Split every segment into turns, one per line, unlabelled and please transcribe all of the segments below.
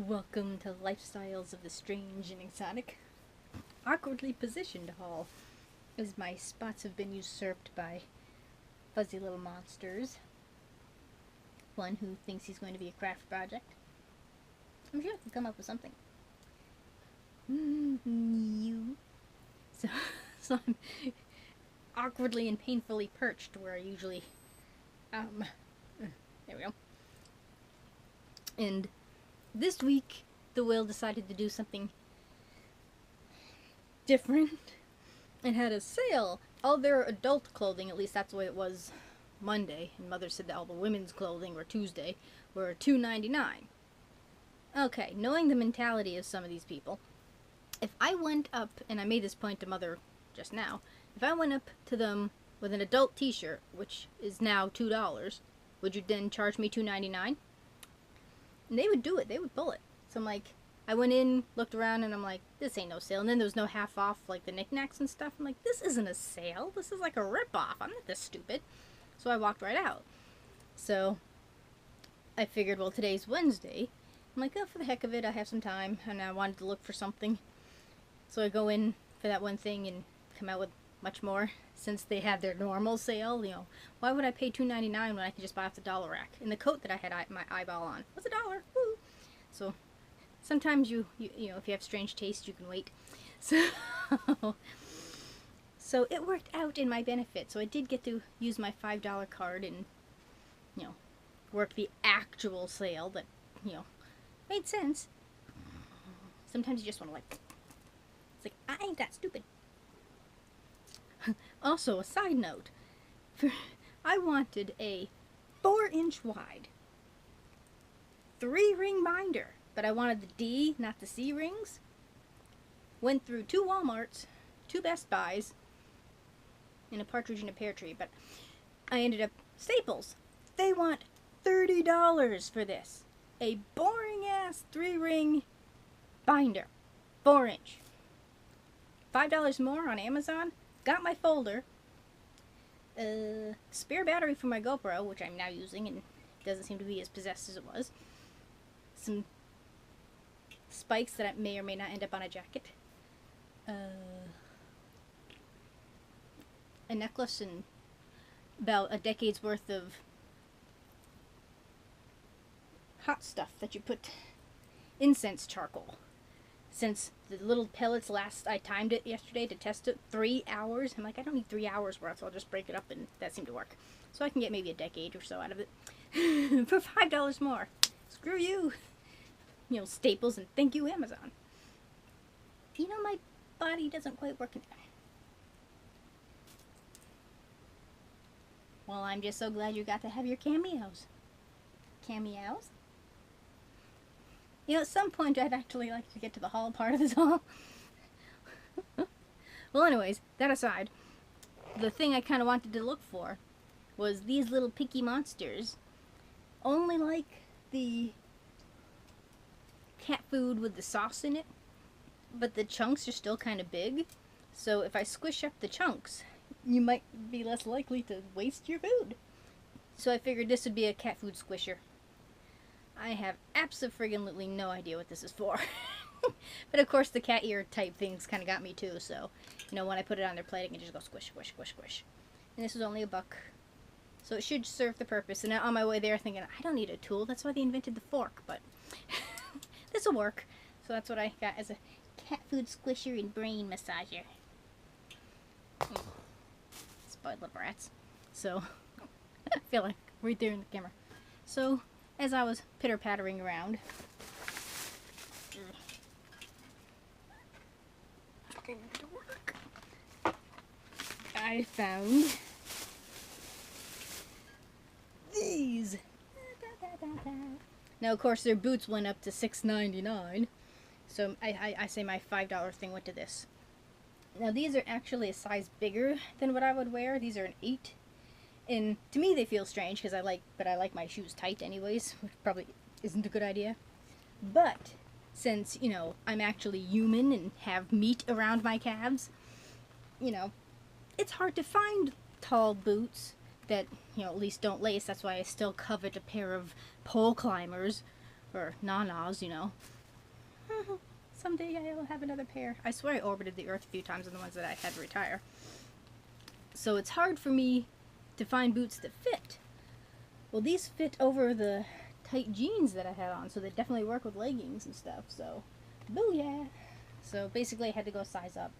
Welcome to Lifestyles of the Strange and Exotic. Awkwardly positioned hall, as my spots have been usurped by fuzzy little monsters. One who thinks he's going to be a craft project. I'm sure I can come up with something. You. So, so I'm awkwardly and painfully perched where I usually, there we go. And this week, the whale decided to do something different and had a sale. All their adult clothing, at least that's the way it was Monday, and Mother said that all the women's clothing, or Tuesday, were $2.99. Okay, knowing the mentality of some of these people, if I went up, and I made this point to Mother just now, if I went up to them with an adult t-shirt, which is now $2, would you then charge me $2.99? And they would do it. They would pull it. So I'm like, I went in, looked around, and I'm like, this ain't no sale. And then there was no half off, like the knickknacks and stuff. I'm like, this isn't a sale. This is like a rip-off. I'm not this stupid. So I walked right out. So I figured, well, today's Wednesday. I'm like, oh, for the heck of it, I have some time. And I wanted to look for something. So I go in for that one thing and come out with much more. Since they had their normal sale, you know, why would I pay $2.99 when I can just buy off the dollar rack? And the coat that I had my eyeball on was $1. Woo! So sometimes you know, if you have strange taste, you can wait. So it worked out in my benefit. So I did get to use my $5 card and, you know, work the actual sale that, you know, made sense. Sometimes you just want to like, it's like, I ain't that stupid. Also, a side note, I wanted a 4-inch wide 3-ring binder, but I wanted the D, not the C rings. Went through 2 Walmarts, 2 Best Buys, and a Partridge in a Pear Tree, but I ended up Staples. They want $30 for this. A boring-ass 3-ring binder, 4-inch. $5 more on Amazon. Got my folder, spare battery for my GoPro, which I'm now using and doesn't seem to be as possessed as it was, some spikes that I may or may not end up on a jacket, a necklace, and about a decade's worth of hot stuff that you put incense charcoal. Since the little pellets I timed it yesterday to test it, 3 hours. I'm like, I don't need 3 hours worth, so I'll just break it up, and that seemed to work. So I can get maybe a decade or so out of it for $5 more. Screw you, you know, Staples, and thank you, Amazon. You know, my body doesn't quite work. Well, I'm just so glad you got to have your cameos. Cameos? You know, at some point I'd actually like to get to the haul part of this haul. Well, anyways, that aside, the thing I kind of wanted to look for was these little picky monsters. Only like the cat food with the sauce in it, but the chunks are still kind of big. So if I squish up the chunks, you might be less likely to waste your food. So I figured this would be a cat food squisher. I have absolutely no idea what this is for. But of course the cat ear type things kind of got me too, so, you know, when I put it on their plate I can just go squish, squish, squish, squish. And this was only $1. So it should serve the purpose. And on my way there thinking, I don't need a tool, that's why they invented the fork, but this will work. So that's what I got as a cat food squisher and brain massager. Spoiled little rats. So, I feel like right there in the camera. So, as I was pitter-pattering around, I found these. Now, of course, their boots went up to $6.99, so I say my $5 thing went to this. Now, these are actually a size bigger than what I would wear. These are an 8. And to me they feel strange because I like my shoes tight anyways, which probably isn't a good idea. But since, you know, I'm actually human and have meat around my calves, you know, it's hard to find tall boots that, you know, at least don't lace. That's why I still covet a pair of pole climbers Or na-nas, you know. Someday I'll have another pair. I swear I orbited the Earth a few times on the ones that I had to retire. So it's hard for me to find boots that fit. Well, these fit over the tight jeans that I had on, so they definitely work with leggings and stuff, so booyah! So basically I had to go size up,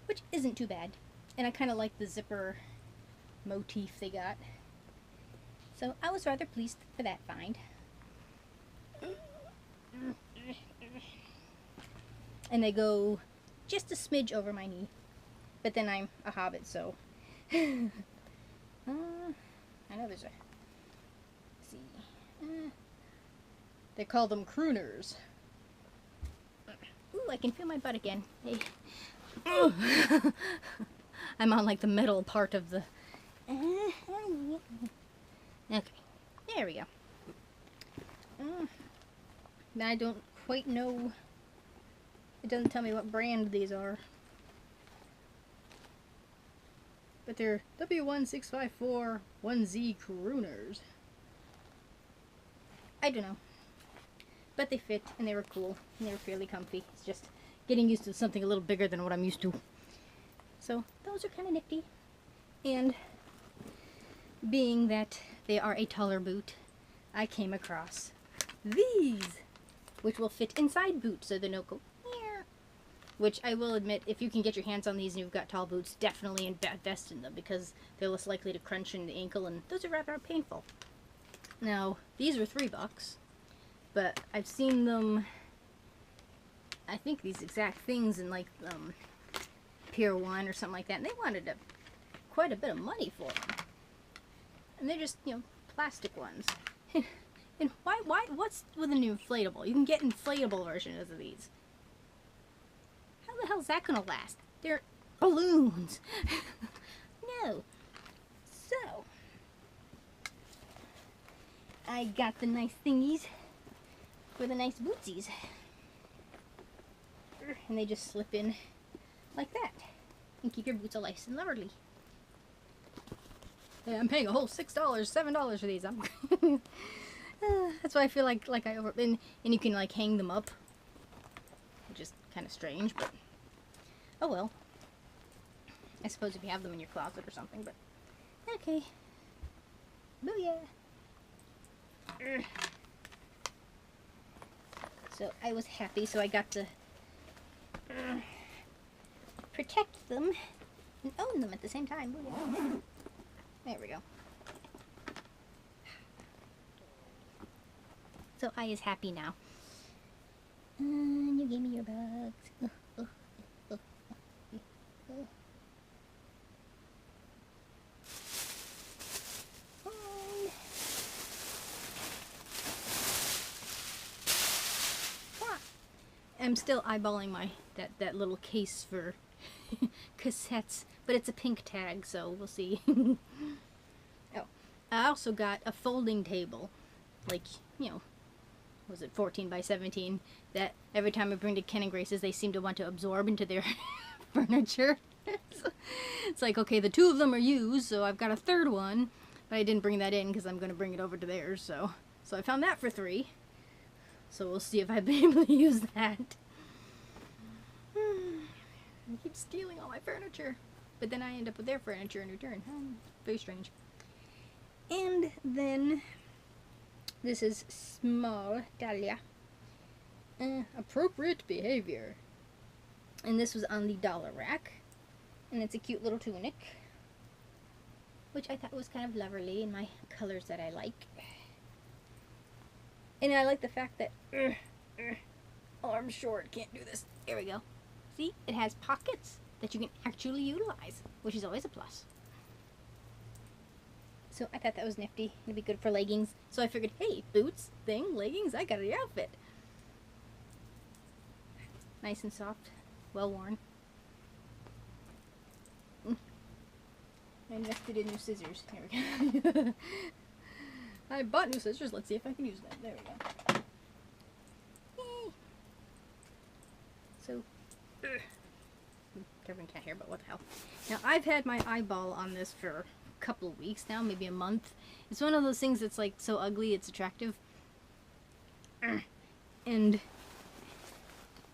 which isn't too bad. And I kind of like the zipper motif they got. So I was rather pleased for that find. And they go just a smidge over my knee. But then I'm a hobbit, so... I know there's a... Let's see. They call them crooners. Ooh, I can feel my butt again. Hey. I'm on like the metal part of the... Okay, there we go. Now I don't quite know... It doesn't tell me what brand these are. But they're W16541Z crooners. I don't know. But they fit, and they were cool, and they were fairly comfy. It's just getting used to something a little bigger than what I'm used to. So, those are kind of nifty. And being that they are a taller boot, I came across these, which will fit inside boots, so they don't go... Which I will admit, if you can get your hands on these and you've got tall boots, definitely invest in them, because they're less likely to crunch in the ankle, and those are rather painful. Now, these are $3, but I've seen them, I think these exact things in like Pier 1 or something like that, and they wanted quite a bit of money for them. And they're just, you know, plastic ones. And what's with an inflatable? You can get inflatable versions of these. How the hell is that gonna last? They're balloons. No. So, I got the nice thingies for the nice bootsies. And they just slip in like that. And keep your boots all nice and lovely. Yeah, I'm paying a whole $6, $7 for these. That's why I feel like I over... And you can like hang them up. Which is kind of strange, but... Oh well. I suppose if you have them in your closet or something, but... Okay. Booyah! So I was happy, so I got to protect them and own them at the same time. Booyah. There we go. So I is happy now. And you gave me your bugs. I'm still eyeballing that little case for cassettes, but it's a pink tag, so we'll see. Oh, I also got a folding table, like, you know, was it 14 by 17, that every time I bring to Ken and Grace's, they seem to want to absorb into their furniture. It's like, okay, the 2 of them are used, so I've got a 3rd one, but I didn't bring that in because I'm going to bring it over to theirs, so I found that for $3. So we'll see if I've been able to use that. They keep stealing all my furniture. But then I end up with their furniture in return. Very strange. And then, this is small Talia. Appropriate behavior. And this was on the dollar rack. And it's a cute little tunic. Which I thought was kind of lovely in my colors that I like. And I like the fact that arm short, can't do this. There we go. See, it has pockets that you can actually utilize, which is always a plus. So I thought that was nifty. It'd be good for leggings. So I figured, hey, boots, thing, leggings, I got the outfit. Nice and soft, well worn. I invested in new scissors. Here we go. I bought new scissors. Let's see if I can use them. There we go. Yay! So, Kevin can't hear, but what the hell. Now, I've had my eyeball on this for a couple of weeks now, maybe a month. It's one of those things that's like so ugly, it's attractive. And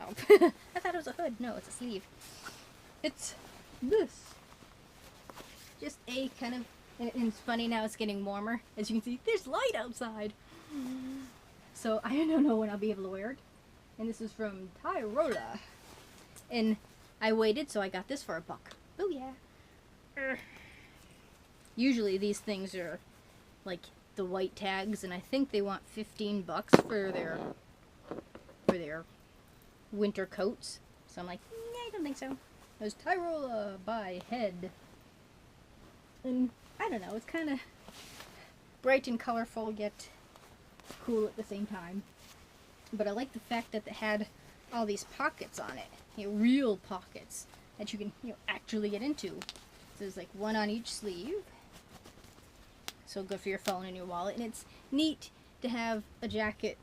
oh, I thought it was a hood. No, it's a sleeve. It's this. Just a kind of, and it's funny now. It's getting warmer, as you can see. There's light outside, so I don't know when I'll be able to wear it. And this is from Tyrola, and I waited, so I got this for $1. Oh yeah. Usually these things are like the white tags, and I think they want $15 for their winter coats. So I'm like, nah, I don't think so. It was Tyrola by Head, and I don't know. It's kind of bright and colorful, yet cool at the same time. But I like the fact that it had all these pockets on it. You know, real pockets that you can, you know, actually get into. So there's like one on each sleeve. So good for your phone and your wallet. And it's neat to have a jacket,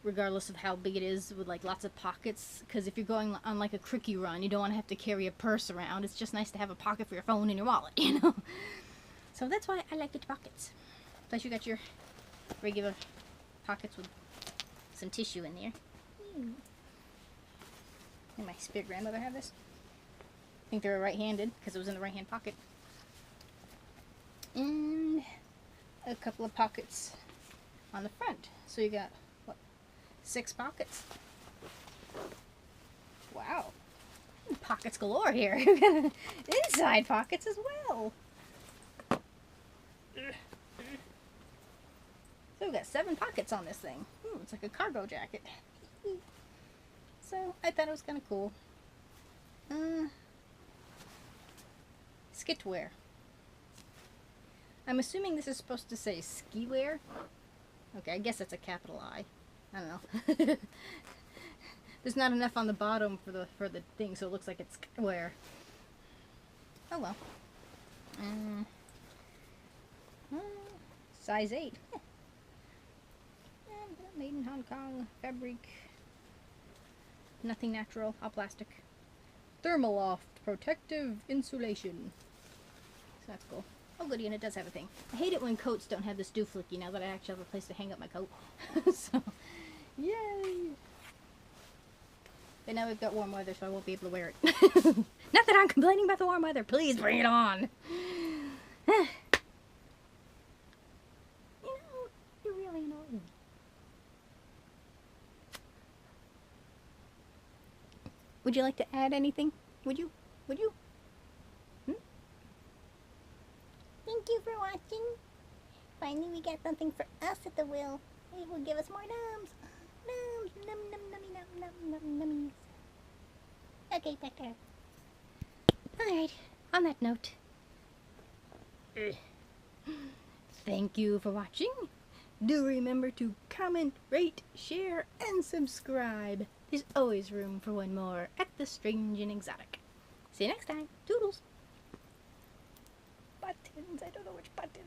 regardless of how big it is, with like lots of pockets. Because if you're going on like a quickie run, you don't want to have to carry a purse around. It's just nice to have a pocket for your phone and your wallet, you know. So that's why I like the pockets. Plus you got your regular pockets with some tissue in there. And my spirit grandmother had this. I think they were right-handed because it was in the right-hand pocket. And a couple of pockets on the front. So you got, what, 6 pockets? Wow. Pockets galore here. Inside pockets as well. So we've got 7 pockets on this thing. Ooh, it's like a cargo jacket. So I thought it was kind of cool. Skit wear. I'm assuming this is supposed to say ski wear. Okay, I guess that's a capital I. I don't know. There's not enough on the bottom for the thing, so it looks like it's wear. Oh well. Size 8. Made in Hong Kong. Fabric. Nothing natural. All plastic. Thermaloft protective insulation. So that's cool. Oh goody, and it does have a thing. I hate it when coats don't have this doohickey now that I actually have a place to hang up my coat. So, yay! But now we've got warm weather, so I won't be able to wear it. Not that I'm complaining about the warm weather. Please bring it on. You know, you're really annoying. Would you like to add anything? Would you? Would you? Thank you for watching. Finally we got something for us at the wheel. It will give us more nums. Nums. Num num nummy num num num nummies. Okay, back there. Alright, on that note. Thank you for watching. Do remember to comment, rate, share, and subscribe. There's always room for one more at the Strange and Exotic. See you next time. Toodles. Buttons. I don't know which button.